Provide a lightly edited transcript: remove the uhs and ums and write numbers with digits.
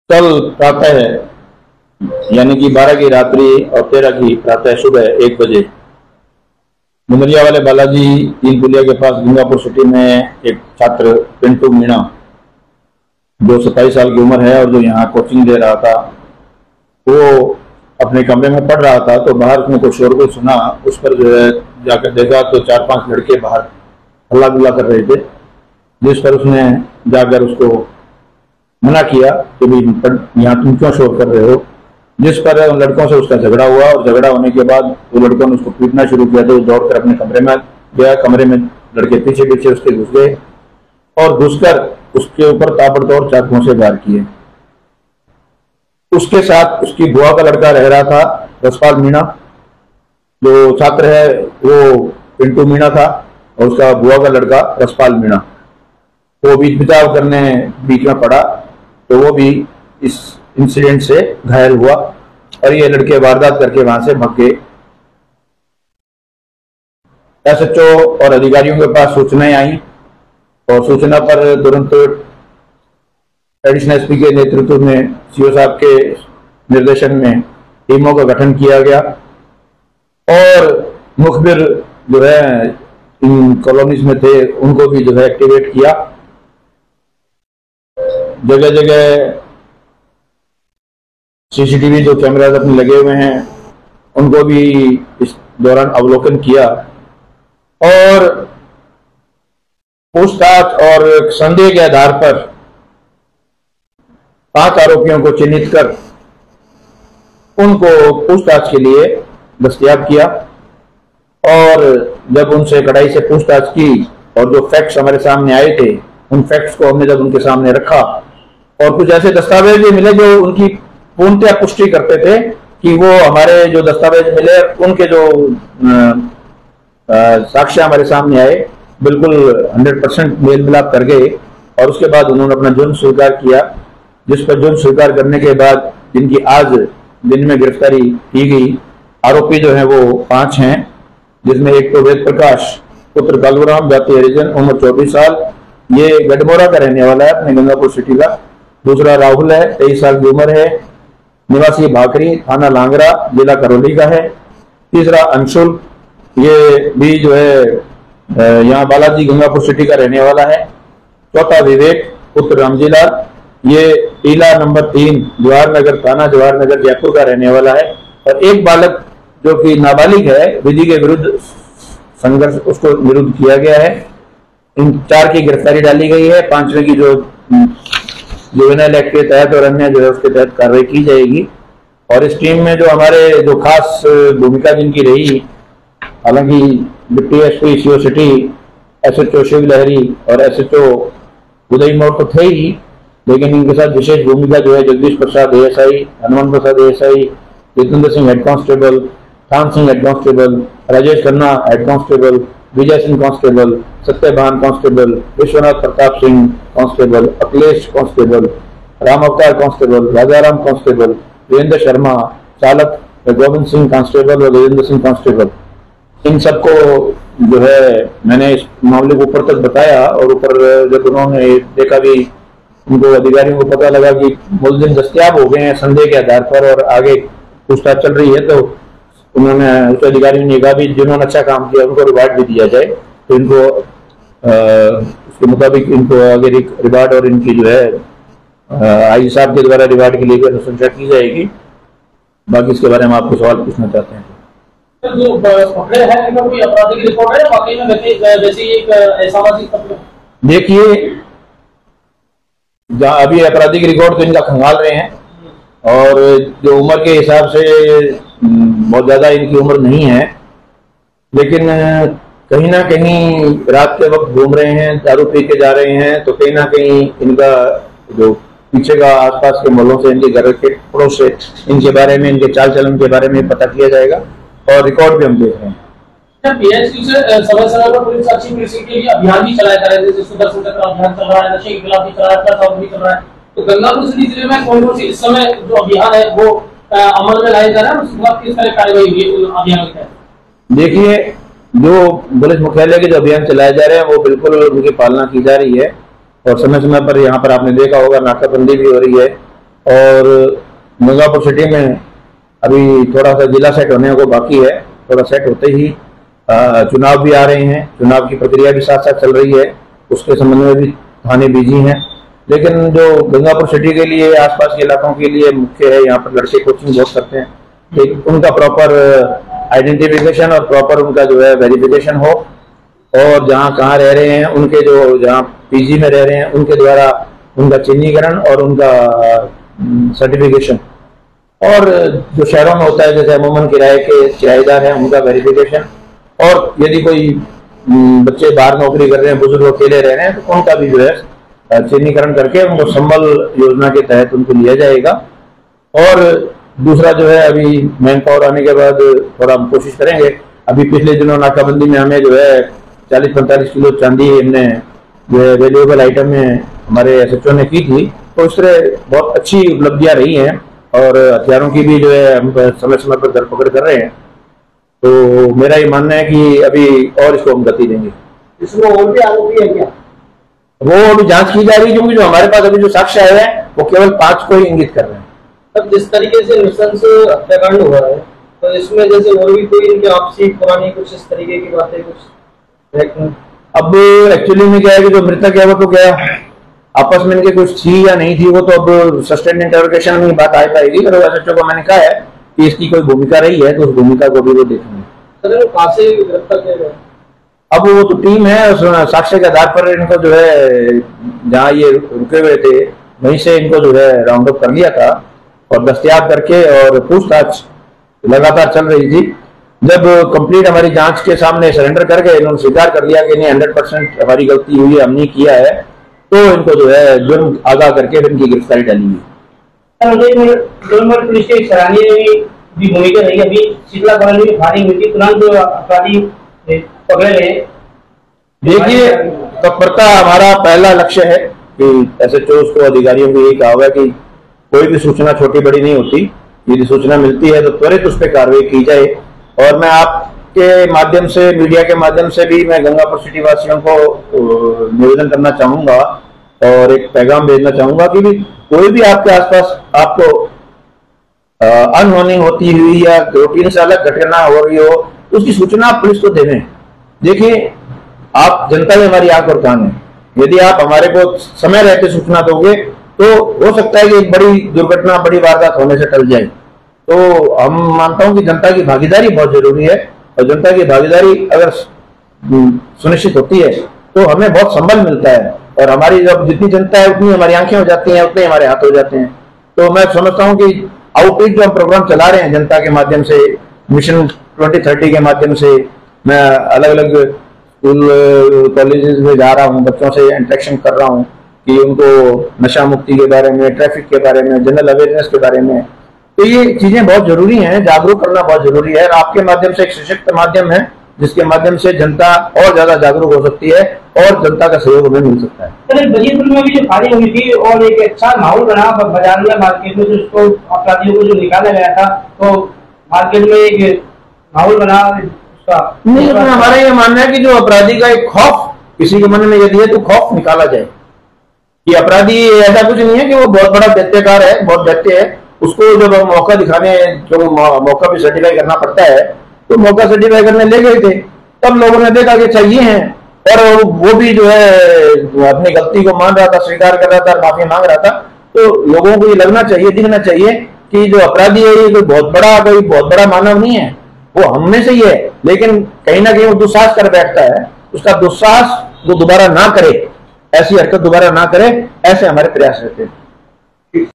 कल प्रातः यानी कि 12 की रात्रि और 13 की प्रातः सुबह 1 बजे मुंदरिया वाले बालाजी तीन पुलिया के पास गंगापुर सिटी में एक छात्र पिंटू मीणा जो 27 साल की उम्र है और जो यहाँ कोचिंग दे रहा था, वो अपने कमरे में पढ़ रहा था। तो बाहर उसने कुछ शोरगुल सुना। उस पर जो है जाकर देखा तो 4-5 लड़के बाहर हल्ला गुल्ला कर रहे थे, जिस पर उसने जाकर उसको मना किया कि भाई यहाँ तुम क्यों शोर कर रहे हो। जिस पर उन लड़कों से उसका झगड़ा हुआ और झगड़ा होने के बाद वो लड़कों ने उसको पीटना शुरू किया। तो दौड़कर अपने कमरे में गया। कमरे में लड़के पीछे पीछे उसके घुस गए और घुसकर उसके ऊपर ताबड़तोड़ चाकुओं से वार किए। उसके साथ उसकी बुआ का लड़का रह रहा था, रसपाल मीणा। जो छात्र है वो पिंटू मीणा था और उसका बुआ का लड़का रसपाल मीणा। वो बीच बचाव करने बीच में पड़ा तो वो भी इस इंसिडेंट से घायल हुआ और ये लड़के वारदात करके वहां से भाग गए। एसएचओ और अधिकारियों के पास सूचनाएं आई और सूचना पर तुरंत एडिशनल एसपी के नेतृत्व में सीओ साहब के निर्देशन में टीमों का गठन किया गया और मुखबिर जो है इन कॉलोनीज में थे उनको भी जो है एक्टिवेट किया। जगह जगह सीसीटीवी जो कैमराज अपने लगे हुए हैं उनको भी इस दौरान अवलोकन किया और पूछताछ और संदेह के आधार पर 5 आरोपियों को चिन्हित कर उनको पूछताछ के लिए दस्तयाब किया। और जब उनसे कड़ाई से पूछताछ की और जो फैक्ट्स हमारे सामने आए थे उन फैक्ट्स को हमने जब उनके सामने रखा और कुछ ऐसे दस्तावेज भी मिले जो उनकी पूर्णतः पुष्टि करते थे कि वो हमारे जो दस्तावेज मिले उनके जो साक्ष्य हमारे सामने आए बिल्कुल 100% मेल मिलाप कर गए। और उसके बाद उन्होंने अपना जुर्म स्वीकार किया, जिस पर जुर्म स्वीकार करने के बाद जिनकी आज दिन में गिरफ्तारी की गई आरोपी जो है वो 5 हैं, जिसमें एक तो वेद प्रकाश पुत्र कालूराम जाति हरिजन उम्र 24 साल, ये गडमोरा का रहने वाला है अपने गंगापुर सिटी का। दूसरा राहुल है 23 साल की उम्र है, निवासी भाखरी थाना लांगरा जिला करौली का है। तीसरा अंशुल, ये भी जो है यहाँ बालाजी गंगापुर सिटी का रहने वाला है। चौथा विवेक पुत्र रामजीलाल, ये टीला नंबर 3 जवाहर नगर थाना जवाहर नगर जयपुर का रहने वाला है। और एक बालक जो कि नाबालिग है, विधि के विरुद्ध संघर्ष उसको विरुद्ध किया गया है। इन 4 की गिरफ्तारी डाली गई है। 5वें की जो जुवेनाइल एक्ट के तहत और अन्य जो है उसके तहत कार्रवाई की जाएगी। और इस टीम में जो हमारे जो खास भूमिका जिनकी रही, हालांकि deputy SP CO city, SHO Shiv Lahari और एसएचओ उदय मोर तो थे ही, लेकिन इनके साथ विशेष भूमिका जो है Jagdish Prasad ASI, Hanuman Prasad ASI, Jitendra Singh head constable, Than Singh head constable, Rajesh Khanna head constable, Vijay Singh constable, Satyabhan constable, Vishwanath Pratap Singh constable, Akhilesh constable, Ram Avtar constable, Rajaram constable, Virendra Sharma चालक, गोविंद सिंह कांस्टेबल और देवेंद्र सिंह कांस्टेबल, इन सबको जो है मैंने इस मामले को ऊपर तक बताया। और ऊपर जब उन्होंने देखा भी उनको अधिकारियों को पता लगा कि मुलजिम दस्तयाब हो गए हैं संदेह के आधार पर और आगे पूछताछ चल रही है, तो उन्होंने उच्च अधिकारियों ने कहा भी जिन्होंने अच्छा काम किया उनको रिवार्ड भी दिया जाए। तो इनको उसके मुताबिक इनको आगे रिवार्ड और इनकी जो है आई साहब के द्वारा रिवार्ड के लिए भी अनुशंसा की जाएगी। बाकी इसके बारे में आपको सवाल पूछना चाहते हैं। जो पकड़े हैं इनका कोई आपराधिक रिकॉर्ड है वाकई में वैसे एक असामाजिक तत्व? देखिए, अभी आपराधिक रिकॉर्ड तो इनका खंगाल रहे हैं और जो उम्र के हिसाब से बहुत ज्यादा इनकी उम्र नहीं है, लेकिन कहीं ना कहीं रात के वक्त घूम रहे हैं, दारू पी के जा रहे हैं, तो कहीं ना कहीं इनका जो पीछे का आसपास के मोहल्लों से, इनके घर के पड़ोस से इनके बारे में, इनके चाल चलन के बारे में पता किया जाएगा और रिकॉर्ड भी हम देख रहे हैं। पीएचसी से समय समय पर पुलिस अच्छी पुलिसिंग के लिए अभियान भी चलाया जा रहे हैं, जैसे सुदर्शन चक्र अभियान चल रहा है, नशे के खिलाफ भी चल रहा है, तो गंगापुर सिटी जिले में कौन कौन सी इस समय जो अभियान है वो अमल में लाया जा रहा है, उसके बाद किस तरह कार्रवाई हुई अभियान के तहत? देखिए, जो पुलिस मुख्यालय के जो अभियान चलाए जा रहे हैं वो बिल्कुल उनकी पालना की जा रही है और समय समय पर यहाँ पर आपने देखा होगा नाकाबंदी भी हो रही है और गंगापुर सिटी में अभी थोड़ा सा जिला सेट होने को बाकी है। थोड़ा सेट होते ही चुनाव भी आ रहे हैं, चुनाव की प्रक्रिया भी साथ साथ चल रही है, उसके संबंध में भी थाने बिजी हैं। लेकिन जो गंगापुर सिटी के लिए, आसपास के इलाकों के लिए मुख्य है, यहाँ पर लड़के कोचिंग बहुत करते हैं, लेकिन उनका प्रॉपर आइडेंटिफिकेशन और प्रॉपर उनका जो है वेरिफिकेशन हो, और जहाँ कहाँ रह रहे हैं उनके जो जहाँ पीजी में रह रहे हैं उनके द्वारा उनका चिन्हीकरण और उनका सर्टिफिकेशन, और जो शहरों में होता है जैसे अमूमन किराए के किराएदार हैं उनका वेरिफिकेशन, और यदि कोई बच्चे बाहर नौकरी कर रहे हैं, बुजुर्ग अकेले रह रहे हैं तो उनका भी जो है चिन्हीकरण करके उनको संबल योजना के तहत उनको लिया जाएगा। और दूसरा जो है अभी मैन पावर आने के बाद थोड़ा हम कोशिश करेंगे। अभी पिछले दिनों नाकाबंदी में हमें जो है 40-45 किलो चांदी हमने जो है वैल्यूएबल आइटम में हमारे एसएचओ ने की थी, तो इस तरह बहुत अच्छी उपलब्धियां रही हैं, और हथियारों की भी जो है हम समय समय पर धरपकड़ कर रहे हैं। तो मेरा ये मानना है कि अभी और इसको हम गति देंगे। इसमें और भी आरोपी है क्या? वो अभी जांच की जा रही है, क्योंकि जो हमारे पास अभी जो साक्ष्य आए हैं वो केवल 5 को ही इंगित कर रहे हैं। अब जिस तरीके से नृशंस हत्याकांड हुआ है, तो इसमें जैसे और भी कोई इनके आपसी पुरानी कुछ इस तरीके की बातें कुछ? अब एक्चुअली में क्या है कि जो मृतक है वो तो क्या आपस में इनके कुछ थी या नहीं थी, वो तो अब सस्टेंड इंटरोगेशन में बात आ पाएगी। और एसएचओ को मैंने कहा है कि इसकी कोई भूमिका रही है तो उस भूमिका को भी वो देखेंगे। सर कहाँ से गिरफ्तार किया गया? अब वो तो टीम है, साक्ष्य के आधार पर इनको जो है जहाँ ये रुके हुए थे वहीं से इनको जो है राउंड अप कर लिया था, और दस्तयाब करके और पूछताछ लगातार चल रही थी। जब कंप्लीट हमारी जांच के सामने सरेंडर करके इन्होंने स्वीकार कर लिया कि नहीं 100% हमारी गलती हुई है, हमने किया है, तो इनको जो है जुर्म आगाह करके इनकी गिरफ्तारी डाली हुई। पुलिस की सराहनीय भी भूमिका रही। अभी शीतला कॉलोनी में फायरिंग हुई थी, तुरंत अपराधी पकड़े गए। देखिए, तत्परता हमारा पहला लक्ष्य है कि एसएचओ को अधिकारियों को यही कहा हुआ है कि कोई भी सूचना छोटी बड़ी नहीं होती, यदि सूचना मिलती है तो त्वरित उस पर कार्रवाई की जाए। और मैं आपके माध्यम से, मीडिया के माध्यम से भी मैं गंगापुर सिटी वासियों को निवेदन करना चाहूंगा और एक पैगाम भेजना चाहूंगा कि भी कोई भी आपके आसपास आपको अनहोनी होती हुई या रूटीन से अलग घटना हो रही हो, उसकी सूचना आप पुलिस को दें। देखिए, आप जनता में हमारी आंख और कान है। यदि आप हमारे को समय रहते सूचना दोगे तो हो सकता है कि एक बड़ी दुर्घटना, बड़ी वारदात होने से टल जाए। तो हम मानता हूं कि जनता की भागीदारी बहुत जरूरी है, और जनता की भागीदारी अगर सुनिश्चित होती है तो हमें बहुत संबल मिलता है, और हमारी जब जितनी जनता है उतनी हमारी आंखें हो जाती हैं, उतने हमारे हाथ हो जाते हैं। तो मैं समझता हूं कि आउटरीच जो हम प्रोग्राम चला रहे हैं जनता के माध्यम से, मिशन 2030 के माध्यम से, मैं अलग अलग स्कूल कॉलेजेस में जा रहा हूँ, बच्चों से इंटरेक्शन कर रहा हूँ कि उनको नशा मुक्ति के बारे में, ट्रैफिक के बारे में, जनरल अवेयरनेस के बारे में। तो ये चीजें बहुत जरूरी हैं, जागरूक करना बहुत जरूरी है। और आपके माध्यम से एक सशक्त माध्यम है जिसके माध्यम से जनता और ज्यादा जागरूक हो सकती है और जनता का सहयोग हमें मिल सकता है। सर, बजीरपुर में भी जो फायरिंग हुई थी और एक अच्छा माहौल बना बाजार में, मार्केट में, जो उसको अपराधियों को जो निकाला गया था, तो मार्केट में एक माहौल बना उसका नहीं। हमारा ये मानना है कि जो अपराधी का एक खौफ किसी के मन में यदि है तो खौफ निकाला जाए कि अपराधी ऐसा कुछ नहीं है कि वो बहुत बड़ा दैत्यकार है, बहुत दैत्य है। उसको जब मौका दिखाने, जो मौका भी सर्टिफाई करना पड़ता है, तो मौका सर्टिफाई करने ले गए थे, तब लोगों ने देखा कि चाहिए हैं, और वो भी जो है अपनी गलती को मान रहा था, स्वीकार कर रहा था, माफी मांग रहा था। तो लोगों को ये लगना चाहिए, दिखना चाहिए कि जो अपराधी है ये कोई बहुत बड़ा मानव नहीं है, वो हम में से ही है, लेकिन कहीं ना कहीं वो दुस्साहस कर बैठता है। उसका दुस्साहस वो दोबारा ना करे, ऐसी हरकत दोबारा ना करे, ऐसे हमारे प्रयास रहते हैं।